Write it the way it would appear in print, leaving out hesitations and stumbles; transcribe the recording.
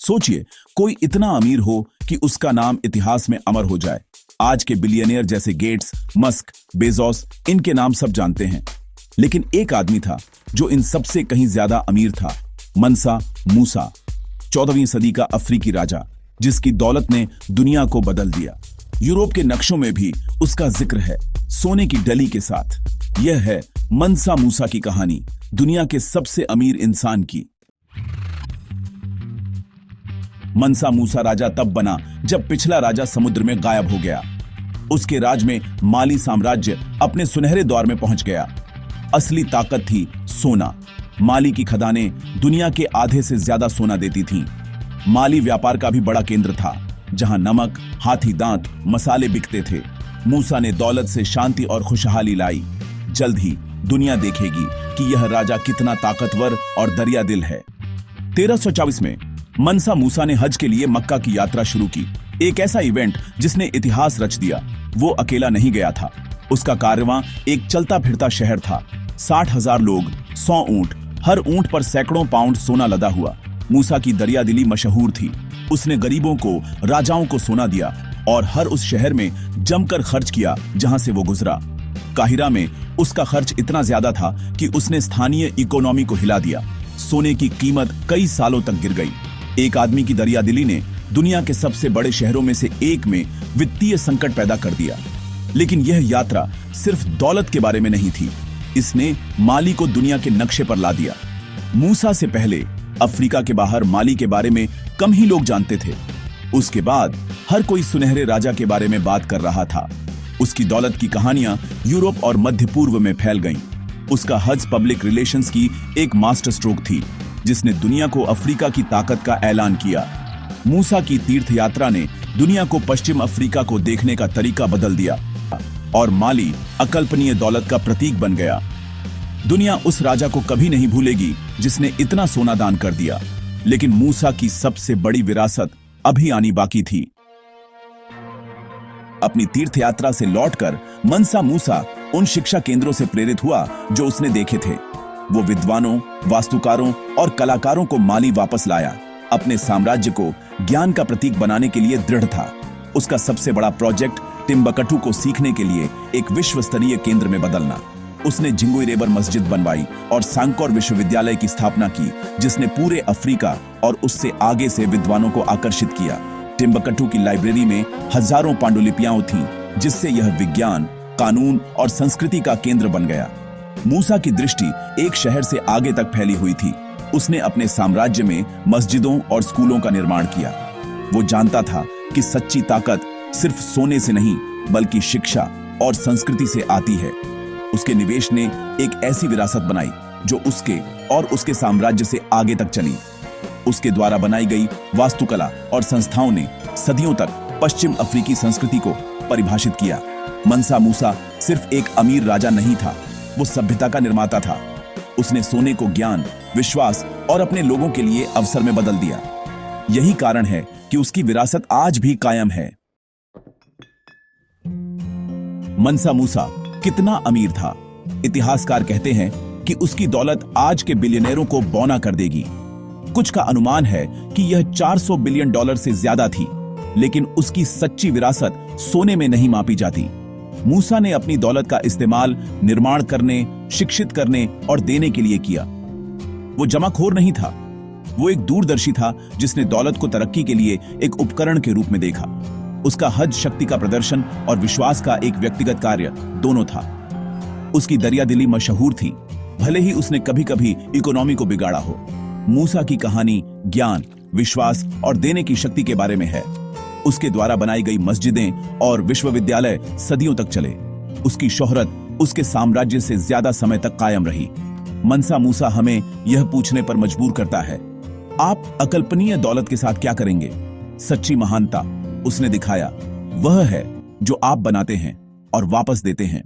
सोचिए, कोई इतना अमीर हो कि उसका नाम इतिहास में अमर हो जाए। आज के बिलियनियर जैसे गेट्स, मस्क, बेजोस, इनके नाम सब जानते हैं। लेकिन एक आदमी था जो इन सबसे कहीं ज्यादा अमीर था, मंसा मूसा, 14वीं सदी का अफ्रीकी राजा, जिसकी दौलत ने दुनिया को बदल दिया। यूरोप के नक्शों में भी उसका जिक्र है, सोने की डली के साथ। यह है मंसा मूसा की कहानी, दुनिया के सबसे अमीर इंसान की। मंसा मूसा राजा तब बना जब पिछला राजा समुद्र में गायब हो गया। उसके राज में माली साम्राज्य अपने सुनहरे दौर में पहुंच गया। असली ताकत थी सोना। माली की खदानें दुनिया के आधे से ज्यादा सोना देती थीं। माली व्यापार का भी बड़ा केंद्र था, जहां नमक, हाथी दांत, मसाले बिकते थे। मूसा ने दौलत से शांति और खुशहाली लाई। जल्द ही दुनिया देखेगी कि यह राजा कितना ताकतवर और दरिया दिल है। 1324 में मंसा मूसा ने हज के लिए मक्का की यात्रा शुरू की, एक ऐसा इवेंट जिसने इतिहास रच दिया। वो अकेला नहीं गया था, उसका कारवां एक चलता फिरता शहर था। 60,000 लोग, 100 ऊंट, हर ऊंट पर सैकड़ों पाउंड सोना लदा हुआ। मूसा की दरियादिली मशहूर थी। उसने गरीबों को, राजाओं को सोना दिया और हर उस शहर में जमकर खर्च किया जहां से वो गुजरा। काहिरा में उसका खर्च इतना ज्यादा था कि उसने स्थानीय इकोनॉमी को हिला दिया। सोने की कीमत कई सालों तक गिर गई। एक आदमी की दरियादिली ने दुनिया के सबसे बड़े शहरों में से एक में वित्तीय संकट पैदा कर दिया। लेकिन यह यात्रा सिर्फ दौलत के बारे में नहीं थी, इसने माली को दुनिया के नक्शे पर ला दिया। मूसा से पहले अफ्रीका के बाहर माली के बारे में कम ही लोग जानते थे। उसके बाद हर कोई सुनहरे राजा के बारे में बात कर रहा था। उसकी दौलत की कहानियां यूरोप और मध्य पूर्व में फैल गईं। उसका हज पब्लिक रिलेशंस की एक मास्टर स्ट्रोक थी, जिसने दुनिया को अफ्रीका की ताकत का ऐलान किया। मूसा की तीर्थ यात्रा ने दुनिया को पश्चिम अफ्रीका को देखने का तरीका बदल दिया और माली अकल्पनीय दौलत का प्रतीक बन गया। दुनिया उस राजा को कभी नहीं भूलेगी जिसने इतना सोना दान कर दिया। लेकिन मूसा की सबसे बड़ी विरासत अभी आनी बाकी थी। अपनी तीर्थ यात्रा से लौटकर मंसा मूसा उन शिक्षा केंद्रों से प्रेरित हुआ जो उसने देखे थे। वो विद्वानों, वास्तुकारों और कलाकारों को माली वापस लाया। अपने साम्राज्य को ज्ञान का प्रतीक बनाने के लिए दृढ़ था। उसका सबसे बड़ा प्रोजेक्ट टिम्बकटू को सीखने के लिए एक विश्व स्तरीय केंद्र में बदलना। उसने जिंगुइरेबर मस्जिद बनवाई और सांकोर विश्वविद्यालय की स्थापना की, जिसने पूरे अफ्रीका और उससे आगे से विद्वानों को आकर्षित किया। टिम्बकटू की लाइब्रेरी में हजारों पांडुलिपियां थीं, जिससे यह विज्ञान, कानून और संस्कृति का केंद्र बन गया। मूसा की दृष्टि एक शहर से आगे तक फैली हुई थी। उसने अपने साम्राज्य में मस्जिदों और स्कूलों का निर्माण किया। वो जानता था कि सच्ची ताकत सिर्फ सोने से नहीं, बल्कि शिक्षा और संस्कृति से आती है। उसके निवेश ने एक ऐसी विरासत बनाई जो उसके और उसके साम्राज्य से आगे तक चली। उसके द्वारा बनाई गई वास्तुकला और संस्थाओं ने सदियों तक पश्चिम अफ्रीकी संस्कृति को परिभाषित किया। मंसा मूसा सिर्फ एक अमीर राजा नहीं था, वो सभ्यता का निर्माता था। उसने सोने को ज्ञान, विश्वास और अपने लोगों के लिए अवसर में बदल दिया। यही कारण है कि उसकी विरासत आज भी कायम है। मंसा मूसा कितना अमीर था? इतिहासकार कहते हैं कि उसकी दौलत आज के बिलियनरों को बौना कर देगी। कुछ का अनुमान है कि यह $400 बिलियन से ज्यादा थी। लेकिन उसकी सच्ची विरासत सोने में नहीं मापी जाती। मूसा ने अपनी दौलत का इस्तेमाल निर्माण करने, शिक्षित करने और देने के लिए किया। वो जमाखोर नहीं था, वो एक दूरदर्शी था जिसने दौलत को तरक्की के लिए एक उपकरण के रूप में देखा। उसका हज शक्ति का प्रदर्शन और विश्वास का एक व्यक्तिगत कार्य दोनों था। उसकी दरियादिली मशहूर थी, भले ही उसने कभी कभी इकोनॉमी को बिगाड़ा हो। मूसा की कहानी ज्ञान, विश्वास और देने की शक्ति के बारे में है। उसके द्वारा बनाई गई मस्जिदें और विश्वविद्यालय सदियों तक चले। उसकी शोहरत उसके साम्राज्य से ज्यादा समय तक कायम रही। मंसा मूसा हमें यह पूछने पर मजबूर करता है, आप अकल्पनीय दौलत के साथ क्या करेंगे? सच्ची महानता उसने दिखाया वह है जो आप बनाते हैं और वापस देते हैं।